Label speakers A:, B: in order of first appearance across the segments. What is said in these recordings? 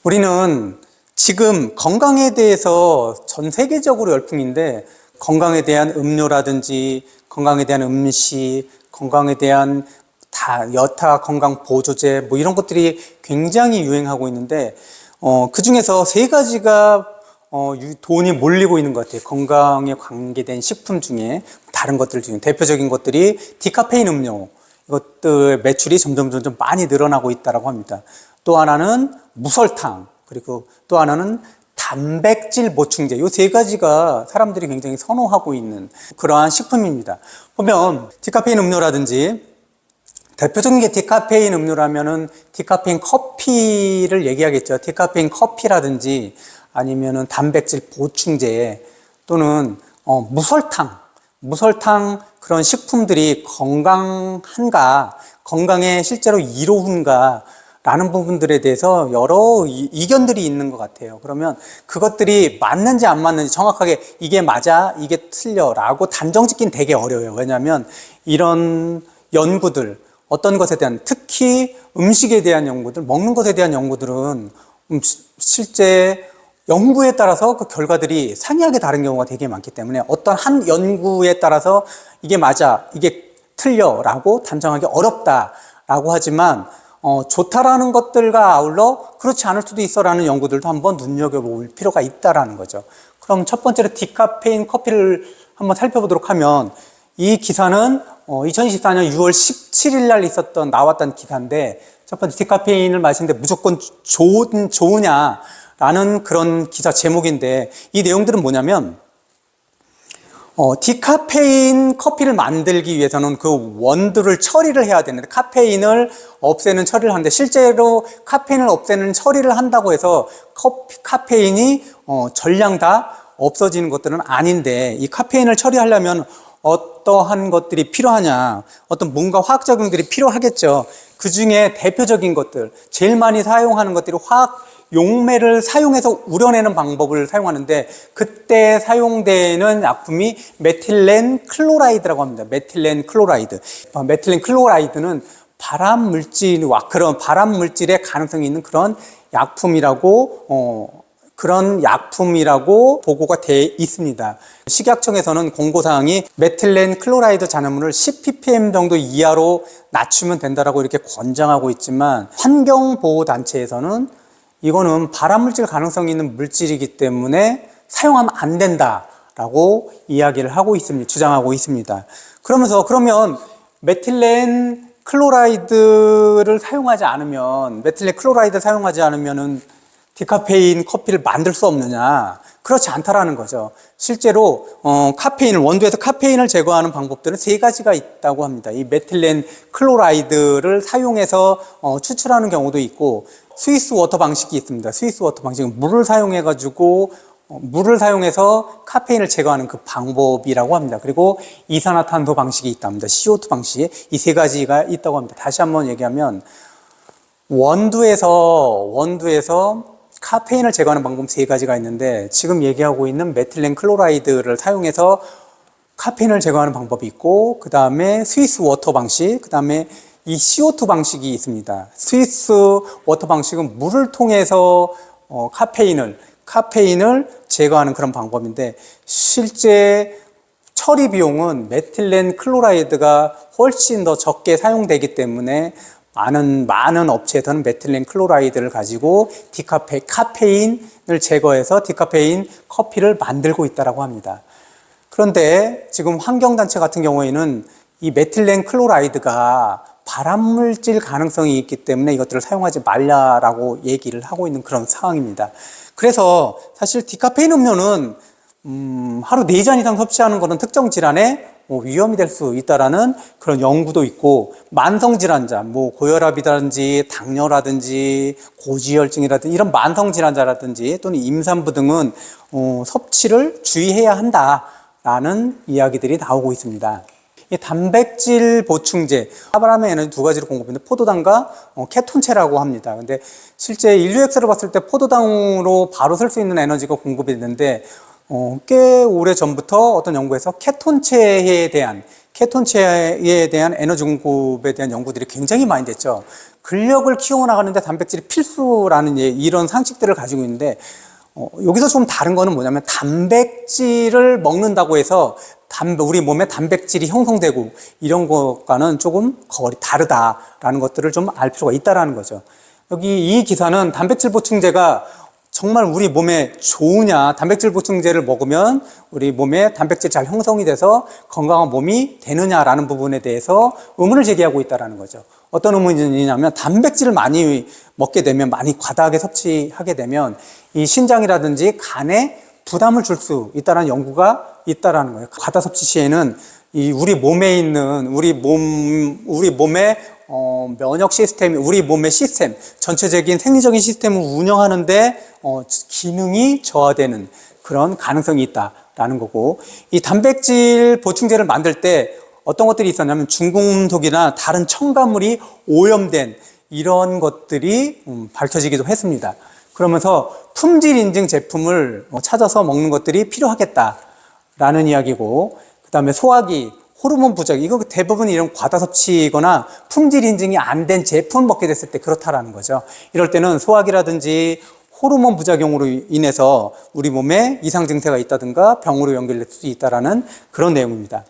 A: 우리는 지금 건강에 대해서 전 세계적으로 열풍인데, 건강에 대한 음료라든지 건강에 대한 음식, 건강에 대한 여타 건강 보조제 뭐 이런 것들이 굉장히 유행하고 있는데, 그 중에서 세 가지가 돈이 몰리고 있는 것 같아요. 건강에 관계된 식품 중에, 다른 것들 중에 대표적인 것들이 디카페인 음료, 이것들 매출이 점점 많이 늘어나고 있다고 합니다. 또 하나는 무설탕, 그리고 또 하나는 단백질 보충제. 이 세 가지가 사람들이 굉장히 선호하고 있는 그러한 식품입니다. 보면 디카페인 음료라든지, 대표적인 게 디카페인 음료라면은 디카페인 커피를 얘기하겠죠. 디카페인 커피라든지 아니면은 단백질 보충제, 또는 무설탕 그런 식품들이 건강한가, 건강에 실제로 이로운가 라는 부분들에 대해서 여러 이견들이 있는 것 같아요. 그러면 그것들이 맞는지 안 맞는지, 정확하게 이게 맞아, 이게 틀려 라고 단정 짓긴 되게 어려워요. 왜냐하면 이런 연구들, 어떤 것에 대한, 특히 음식에 대한 연구들, 먹는 것에 대한 연구들은 실제 연구에 따라서 그 결과들이 상이하게 다른 경우가 되게 많기 때문에, 어떤 한 연구에 따라서 이게 맞아, 이게 틀려 라고 단정하기 어렵다라고 하지만, 좋다라는 것들과 아울러 그렇지 않을 수도 있어 라는 연구들도 한번 눈여겨볼 필요가 있다라는 거죠. 그럼 첫 번째로 디카페인 커피를 한번 살펴보도록 하면, 이 기사는 2024년 6월 17일 날 나왔던 기사인데, 첫 번째 디카페인을 마시는데 무조건 좋으냐라는 그런 기사 제목인데, 이 내용들은 뭐냐면, 디카페인 커피를 만들기 위해서는 그 원두를 처리를 해야 되는데, 카페인을 없애는 처리를 하는데, 실제로 카페인을 없애는 처리를 한다고 해서 카페인이 전량 다 없어지는 것들은 아닌데, 이 카페인을 처리하려면 어떠한 것들이 필요하냐, 어떤 뭔가 화학 작용들이 필요하겠죠. 그 중에 대표적인 것들, 제일 많이 사용하는 것들이 화학 용매를 사용해서 우려내는 방법을 사용하는데, 그때 사용되는 약품이 메틸렌 클로라이드라고 합니다. 메틸렌 클로라이드는 발암 물질의 가능성이 있는 그런 약품이라고 보고가 돼 있습니다. 식약청에서는 공고사항이 메틸렌 클로라이드 잔여물을 10ppm 정도 이하로 낮추면 된다라고 이렇게 권장하고 있지만, 환경보호단체에서는 이거는 발암물질 가능성이 있는 물질이기 때문에 사용하면 안 된다라고 주장하고 있습니다. 그러면 메틸렌 클로라이드를 사용하지 않으면은 디카페인 커피를 만들 수 없느냐? 그렇지 않다라는 거죠. 실제로 원두에서 카페인을 제거하는 방법들은 세 가지가 있다고 합니다. 이 메틸렌 클로라이드를 사용해서 추출하는 경우도 있고, 스위스 워터 방식이 있습니다. 스위스 워터 방식은 물을 사용해서 카페인을 제거하는 그 방법이라고 합니다. 그리고 이산화탄소 방식이 있답니다. CO2 방식. 이 세 가지가 있다고 합니다. 다시 한번 얘기하면, 원두에서 카페인을 제거하는 방법 세 가지가 있는데, 지금 얘기하고 있는 메틸렌 클로라이드를 사용해서 카페인을 제거하는 방법이 있고, 그 다음에 스위스 워터 방식, 그 다음에 이 CO2 방식이 있습니다. 스위스 워터 방식은 물을 통해서 카페인을 제거하는 그런 방법인데, 실제 처리 비용은 메틸렌 클로라이드가 훨씬 더 적게 사용되기 때문에 많은 업체에서는 메틸렌 클로라이드를 가지고 카페인을 제거해서 디카페인 커피를 만들고 있다고 합니다. 그런데 지금 환경단체 같은 경우에는 이 메틸렌 클로라이드가 발암물질 가능성이 있기 때문에 이것들을 사용하지 말라라고 얘기를 하고 있는 그런 상황입니다. 그래서 사실 디카페인 음료는 하루 4잔 이상 섭취하는 것은 특정 질환에 위험이 될 수 있다라는 그런 연구도 있고, 만성질환자, 고혈압이라든지 당뇨라든지 고지혈증이라든지 이런 만성질환자라든지 또는 임산부 등은 섭취를 주의해야 한다라는 이야기들이 나오고 있습니다. 이 단백질 보충제, 사람의 에너지 두 가지로 공급하는데, 포도당과 케톤체라고 합니다. 근데 실제 인류 역사를 봤을 때 포도당으로 바로 쓸 수 있는 에너지가 공급이 됐는데, 꽤 오래 전부터 어떤 연구에서 케톤체에 대한 케톤체에 대한 에너지 공급에 대한 연구들이 굉장히 많이 됐죠. 근력을 키워나가는데 단백질이 필수라는 이런 상식들을 가지고 있는데, 여기서 좀 다른 거는 뭐냐면 단백질을 먹는다고 해서 우리 몸에 단백질이 형성되고 이런 것과는 조금 거리 다르다라는 것들을 좀 알 필요가 있다라는 거죠. 여기 이 기사는 단백질 보충제가 정말 우리 몸에 좋으냐, 단백질 보충제를 먹으면 우리 몸에 단백질이 잘 형성이 돼서 건강한 몸이 되느냐라는 부분에 대해서 의문을 제기하고 있다는 거죠. 어떤 의문이냐면 단백질을 많이 먹게 되면, 많이 과다하게 섭취하게 되면 이 신장이라든지 간에 부담을 줄 수 있다는 연구가 있다라는 거예요. 과다 섭취 시에는 이 우리 몸에 있는 우리 몸의 면역 시스템, 우리 몸의 시스템, 전체적인 생리적인 시스템을 운영하는데 기능이 저하되는 그런 가능성이 있다라는 거고, 이 단백질 보충제를 만들 때 어떤 것들이 있었냐면 중금속이나 다른 첨가물이 오염된 이런 것들이 밝혀지기도 했습니다. 그러면서 품질 인증 제품을 찾아서 먹는 것들이 필요하겠다라는 이야기고, 그 다음에 소화기, 호르몬 부작, 이거 대부분 이런 과다 섭취거나 품질 인증이 안 된 제품을 먹게 됐을 때 그렇다라는 거죠. 이럴 때는 소화기라든지 호르몬 부작용으로 인해서 우리 몸에 이상 증세가 있다든가 병으로 연결될 수 있다라는 그런 내용입니다.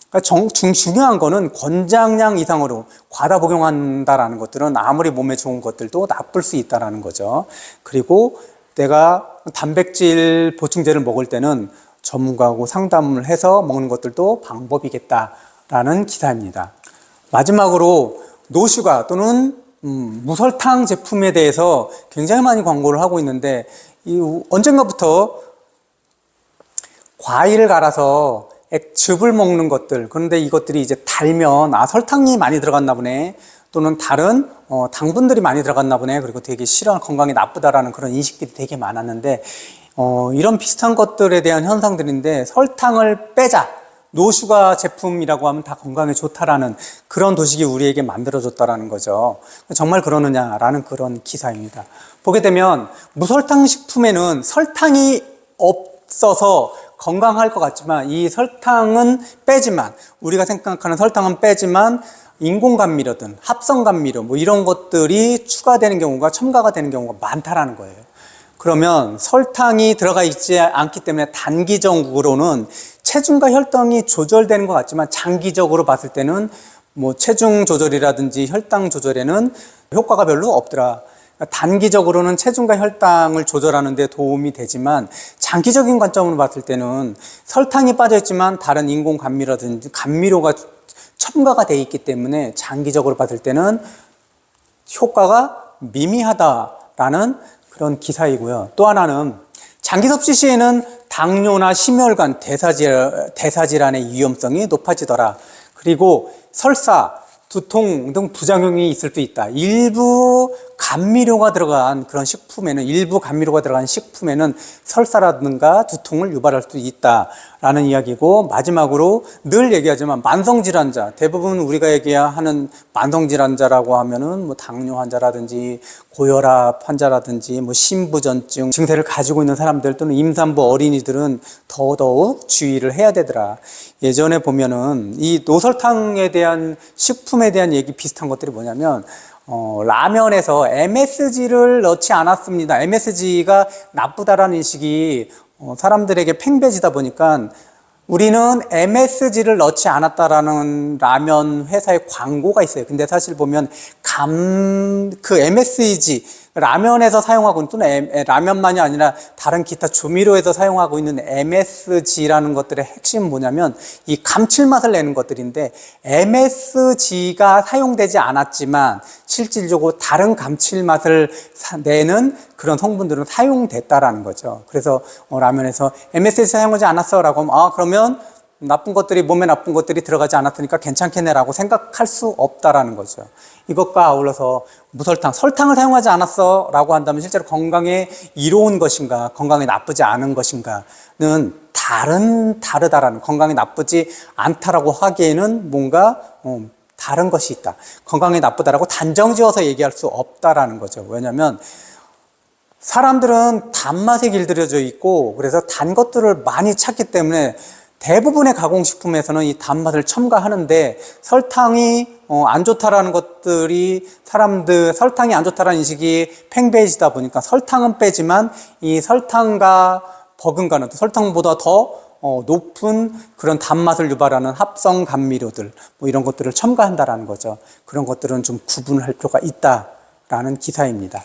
A: 그러니까 중요한 거는 권장량 이상으로 과다 복용한다라는 것들은 아무리 몸에 좋은 것들도 나쁠 수 있다라는 거죠. 그리고 내가 단백질 보충제를 먹을 때는 전문가하고 상담을 해서 먹는 것들도 방법이겠다라는 기사입니다. 마지막으로 노슈가 또는 무설탕 제품에 대해서 굉장히 많이 광고를 하고 있는데, 언젠가부터 과일을 갈아서 액즙을 먹는 것들, 그런데 이것들이 이제 달면 설탕이 많이 들어갔나 보네, 또는 다른 당분들이 많이 들어갔나 보네, 그리고 되게 싫어, 건강에 나쁘다라는 그런 인식들이 되게 많았는데, 이런 비슷한 것들에 대한 현상들인데, 설탕을 빼자, 노슈가 제품이라고 하면 다 건강에 좋다라는 그런 도식이 우리에게 만들어졌다라는 거죠. 정말 그러느냐라는 그런 기사입니다. 보게 되면 무설탕 식품에는 설탕이 없어서 건강할 것 같지만, 이 설탕은 빼지만, 우리가 생각하는 설탕은 빼지만 인공감미료든 합성감미료 이런 것들이 추가되는 경우가, 첨가가 되는 경우가 많다라는 거예요. 그러면 설탕이 들어가 있지 않기 때문에 단기적으로는 체중과 혈당이 조절되는 것 같지만, 장기적으로 봤을 때는 체중 조절이라든지 혈당 조절에는 효과가 별로 없더라. 단기적으로는 체중과 혈당을 조절하는 데 도움이 되지만, 장기적인 관점으로 봤을 때는 설탕이 빠져있지만 다른 인공감미라든지 감미료가 첨가가 되어 있기 때문에 장기적으로 봤을 때는 효과가 미미하다라는 그런 기사이고요. 또 하나는 장기 섭취 시에는 당뇨나 심혈관, 대사질환의 위험성이 높아지더라. 그리고 설사, 두통 등 부작용이 있을 수 있다. 일부 감미료가 들어간 식품에는 설사라든가 두통을 유발할 수 있다라는 이야기고, 마지막으로 늘 얘기하지만 만성질환자, 대부분 우리가 얘기하는 만성질환자라고 하면은 당뇨 환자라든지 고혈압 환자라든지 심부전증 증세를 가지고 있는 사람들 또는 임산부 어린이들은 더더욱 주의를 해야 되더라. 예전에 보면은 이 노설탕에 대한 식품에 대한 얘기 비슷한 것들이 뭐냐면, 라면에서 MSG를 넣지 않았습니다. MSG가 나쁘다라는 인식이 사람들에게 팽배지다 보니까, 우리는 MSG를 넣지 않았다라는 라면 회사의 광고가 있어요. 근데 사실 보면 그 MSG, 라면에서 사용하고 있는, 또는 라면만이 아니라 다른 기타 조미료에서 사용하고 있는 MSG라는 것들의 핵심은 뭐냐면 이 감칠맛을 내는 것들인데, MSG가 사용되지 않았지만 실질적으로 다른 감칠맛을 내는 그런 성분들은 사용됐다라는 거죠. 그래서 라면에서 MSG 사용하지 않았어 라고 하면, 그러면 몸에 나쁜 것들이 들어가지 않았으니까 괜찮겠네 라고 생각할 수 없다라는 거죠. 이것과 아울러서 무설탕, 설탕을 사용하지 않았어 라고 한다면 실제로 건강에 이로운 것인가, 건강에 나쁘지 않은 것인가는 다르다라는, 건강에 나쁘지 않다라고 하기에는 뭔가 다른 것이 있다. 건강에 나쁘다라고 단정 지어서 얘기할 수 없다라는 거죠. 왜냐하면 사람들은 단맛에 길들여져 있고, 그래서 단 것들을 많이 찾기 때문에 대부분의 가공식품에서는 이 단맛을 첨가하는데 설탕이 안 좋다라는 것들이 설탕이 안 좋다라는 인식이 팽배해지다 보니까 설탕은 빼지만 이 설탕과 버금가는 또 설탕보다 더 높은 그런 단맛을 유발하는 합성 감미료들 뭐 이런 것들을 첨가한다라는 거죠. 그런 것들은 좀 구분할 필요가 있다라는 기사입니다.